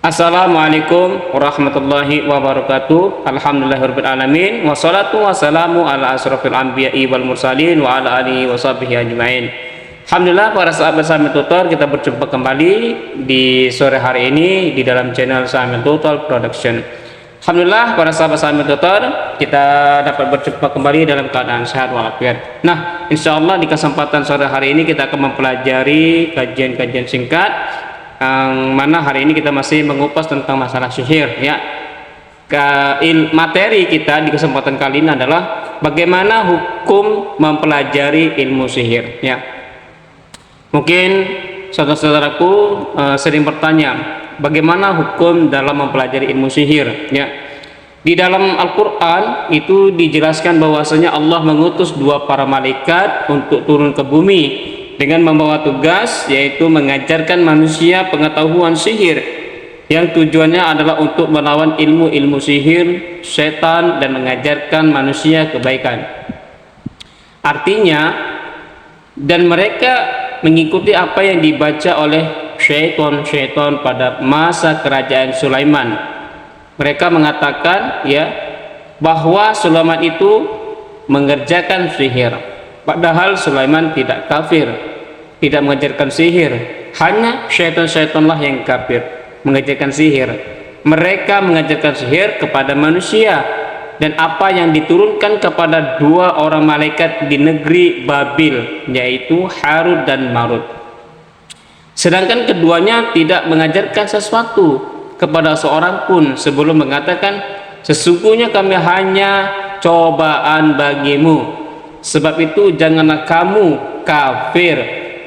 Assalamualaikum warahmatullahi wabarakatuh. Alhamdulillahirabbil alamin wassalatu wassalamu ala asrofil anbiya'i wal mursalin wa ala alihi washabihi ajmain. Alhamdulillah, para sahabat Sahabat Tutor, kita berjumpa kembali di sore hari ini di dalam channel Sahabat Tutor Production. Alhamdulillah, para sahabat Sahabat Tutor, kita dapat berjumpa kembali dalam keadaan sehat walafiat. Nah, insyaallah di kesempatan sore hari ini kita akan mempelajari kajian-kajian singkat yang mana hari ini kita masih mengupas tentang masalah sihir, ya. Materi kita di kesempatan kali ini adalah bagaimana hukum mempelajari ilmu sihir, ya. Mungkin saudara-saudaraku sering bertanya, bagaimana hukum dalam mempelajari ilmu sihir, ya. Di dalam Al-Quran itu dijelaskan bahwasanya Allah mengutus dua para malaikat untuk turun ke bumi dengan membawa tugas, yaitu mengajarkan manusia pengetahuan sihir yang tujuannya adalah untuk melawan ilmu-ilmu sihir setan dan mengajarkan manusia kebaikan. Artinya, dan mereka mengikuti apa yang dibaca oleh syaitan pada masa kerajaan Sulaiman. Mereka mengatakan, ya, bahwa Sulaiman itu mengerjakan sihir. Padahal Sulaiman tidak kafir, tidak mengajarkan sihir. Hanya syaitan-syaitanlah yang kafir, mengajarkan sihir. Mereka mengajarkan sihir kepada manusia, dan apa yang diturunkan kepada dua orang malaikat di negeri Babil, yaitu Harut dan Marut. Sedangkan keduanya tidak mengajarkan sesuatu kepada seorang pun sebelum mengatakan, sesungguhnya kami hanya cobaan bagimu. Sebab itu janganlah kamu kafir.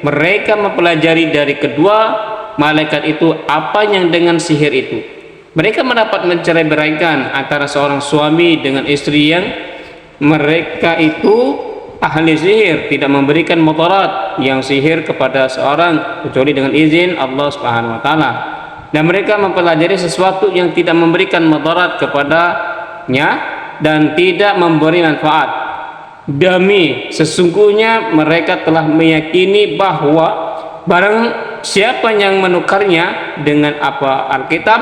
Mereka mempelajari dari kedua malaikat itu apa yang dengan sihir itu. Mereka mendapat mencerai-beraikan antara seorang suami dengan istri yang mereka itu ahli sihir, tidak memberikan mudarat yang sihir kepada seorang kecuali dengan izin Allah Subhanahu wa taala. Dan mereka mempelajari sesuatu yang tidak memberikan mudarat kepadanya dan tidak memberi manfaat. Demi sesungguhnya mereka telah meyakini bahwa barang siapa yang menukarnya dengan apa Alkitab,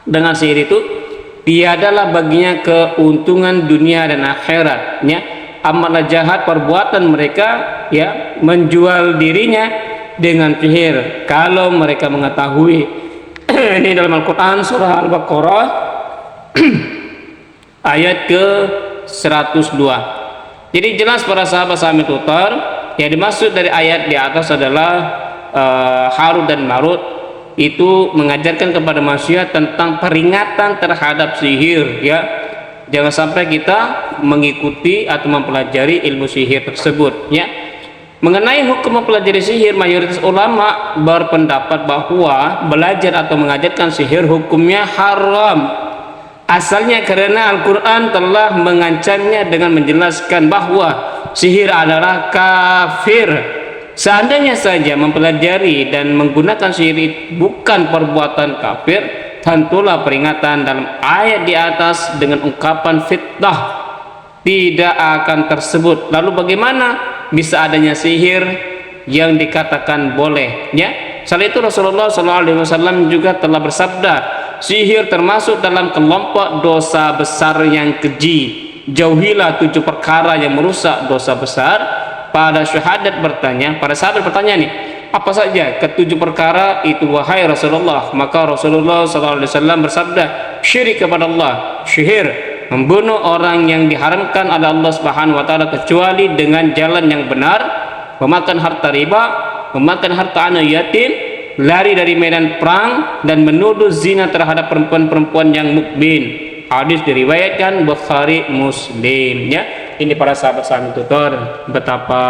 dengan sihir itu, tiadalah baginya keuntungan dunia dan akhiratnya. Amatlah jahat perbuatan mereka, ya, menjual dirinya dengan sihir kalau mereka mengetahui. Ini dalam Al-Quran surah Al-Baqarah ayat ke 102. Jadi jelas para sahabat-sahabat tutor, yang dimaksud dari ayat di atas adalah Harut dan Marut itu mengajarkan kepada manusia tentang peringatan terhadap sihir, ya. Jangan sampai kita mengikuti atau mempelajari ilmu sihir tersebut, ya. Mengenai hukum mempelajari sihir, mayoritas ulama berpendapat bahwa belajar atau mengajarkan sihir hukumnya haram. Asalnya karena Al-Quran telah mengancamnya dengan menjelaskan bahwa sihir adalah kafir. Seandainya saja mempelajari dan menggunakan sihir bukan perbuatan kafir, tentulah peringatan dalam ayat di atas dengan ungkapan fitnah tidak akan tersebut. Lalu bagaimana bisa adanya sihir yang dikatakan boleh, ya? Selain itu Rasulullah SAW juga telah bersabda, sihir termasuk dalam kelompok dosa besar yang keji. Jauhilah 7 perkara yang merusak dosa besar. Pada syahadat bertanya, para sahabat bertanya nih, apa saja ke-7 perkara itu wahai Rasulullah? Maka Rasulullah SAW bersabda, syirik kepada Allah, sihir, membunuh orang yang diharamkan oleh Allah Subhanahu wa taala kecuali dengan jalan yang benar, memakan harta riba, memakan harta anak yatim, lari dari medan perang, dan menuduh zina terhadap perempuan-perempuan yang mukmin. Hadis diriwayatkan Bukhari Muslim, ya. Ini para sahabat-sahabat tutor, betapa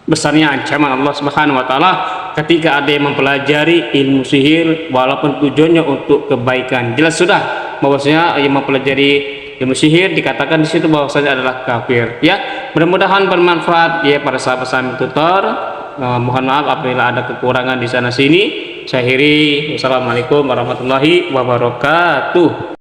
besarnya ancaman Allah Subhanahu wa taala ketika ada yang mempelajari ilmu sihir walaupun tujuannya untuk kebaikan. Jelas sudah bahwasanya yang mempelajari ilmu sihir dikatakan di situ bahwasanya adalah kafir, ya. Mudah-mudahan bermanfaat, ya, para sahabat-sahabat tutor. Mohon maaf apabila ada kekurangan di sana sini. Saya akhiri. Wassalamualaikum warahmatullahi wabarakatuh.